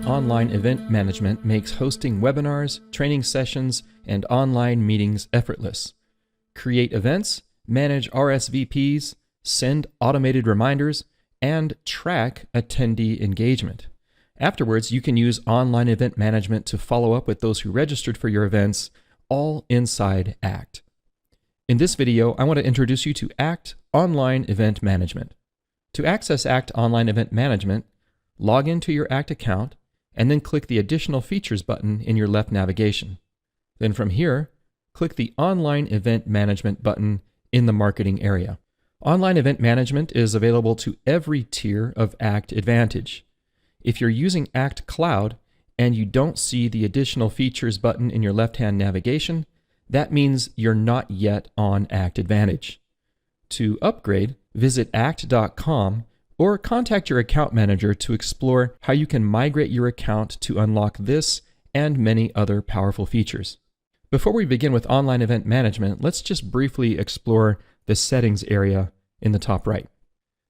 Online Event Management makes hosting webinars, training sessions, and online meetings effortless. Create events, manage RSVPs, send automated reminders, and track attendee engagement. Afterwards, you can use Online Event Management to follow up with those who registered for your events, all inside ACT. In this video, I want to introduce you to ACT Online Event Management. To access ACT Online Event Management, log into your ACT account and then click the Additional Features button in your left navigation. Then from here, click the Online Event Management button in the Marketing area. Online Event Management is available to every tier of ACT Advantage. If you're using ACT Cloud and you don't see the Additional Features button in your left-hand navigation, that means you're not yet on ACT Advantage. To upgrade, visit act.com or contact your account manager to explore how you can migrate your account to unlock this and many other powerful features. Before we begin with Online Event Management, let's just briefly explore the Settings area in the top right.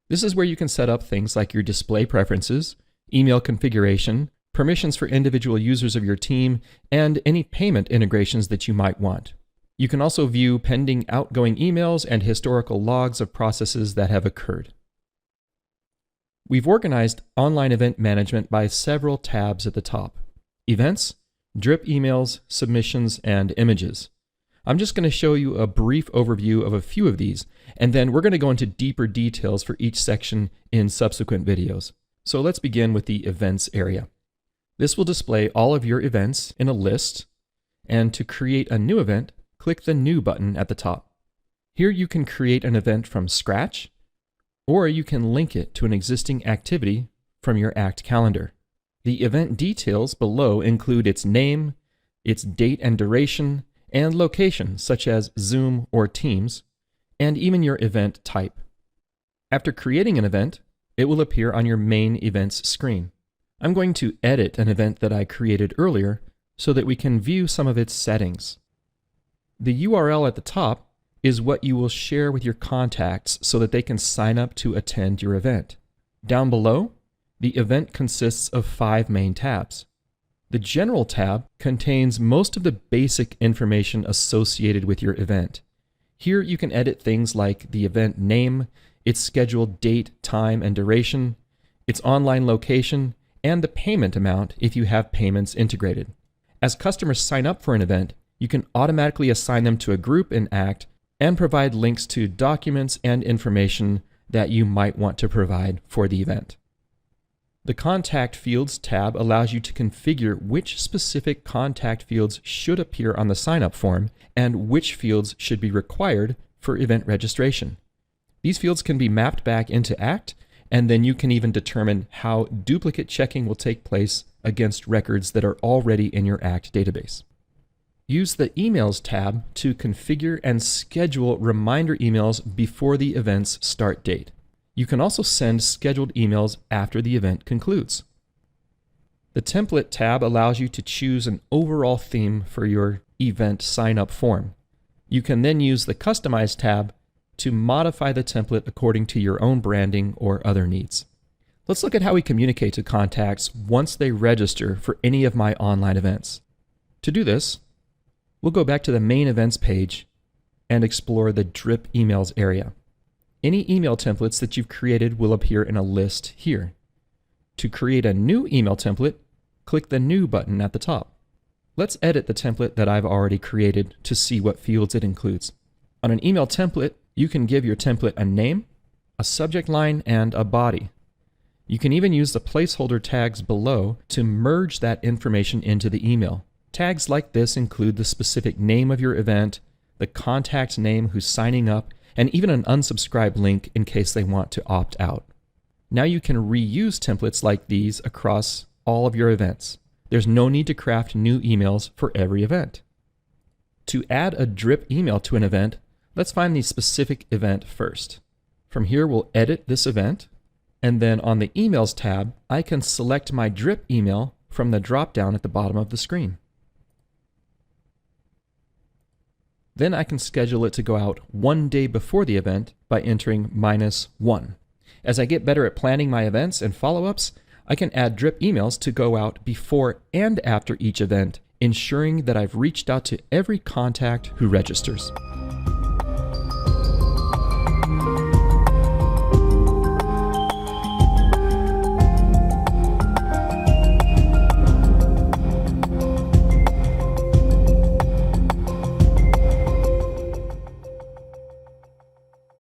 This is where you can set up things like your display preferences, email configuration, permissions for individual users of your team, and any payment integrations that you might want. You can also view pending outgoing emails and historical logs of processes that have occurred. We've organized Online Event Management by several tabs at the top: Events, Drip Emails, Submissions, and Images. I'm just going to show you a brief overview of a few of these, and then we're going to go into deeper details for each section in subsequent videos. So let's begin with the Events area. This will display all of your events in a list, and to create a new event, click the New button at the top. Here you can create an event from scratch, or you can link it to an existing activity from your ACT calendar. The event details below include its name, its date and duration, and location, such as Zoom or Teams, and even your event type. After creating an event, it will appear on your main events screen. I'm going to edit an event that I created earlier so that we can view some of its settings. The URL at the top is what you will share with your contacts so that they can sign up to attend your event. Down below, the event consists of 5 main tabs. The General tab contains most of the basic information associated with your event. Here you can edit things like the event name, its scheduled date, time, and duration, its online location, and the payment amount if you have payments integrated. As customers sign up for an event, you can automatically assign them to a group in ACT and provide links to documents and information that you might want to provide for the event. The Contact Fields tab allows you to configure which specific contact fields should appear on the sign-up form and which fields should be required for event registration. These fields can be mapped back into ACT, and then you can even determine how duplicate checking will take place against records that are already in your ACT database. Use the Emails tab to configure and schedule reminder emails before the event's start date. You can also send scheduled emails after the event concludes. The Template tab allows you to choose an overall theme for your event sign-up form. You can then use the Customize tab to modify the template according to your own branding or other needs. Let's look at how we communicate to contacts once they register for any of my online events. To do this, we'll go back to the main events page and explore the Drip Emails area. Any email templates that you've created will appear in a list here. To create a new email template, click the New button at the top. Let's edit the template that I've already created to see what fields it includes. On an email template, you can give your template a name, a subject line, and a body. You can even use the placeholder tags below to merge that information into the email. Tags like this include the specific name of your event, the contact's name who's signing up, and even an unsubscribe link in case they want to opt out. Now you can reuse templates like these across all of your events. There's no need to craft new emails for every event. To add a drip email to an event, let's find the specific event first. From here, we'll edit this event, and then on the Emails tab, I can select my drip email from the drop-down at the bottom of the screen. Then I can schedule it to go out 1 day before the event by entering -1. As I get better at planning my events and follow-ups, I can add drip emails to go out before and after each event, ensuring that I've reached out to every contact who registers.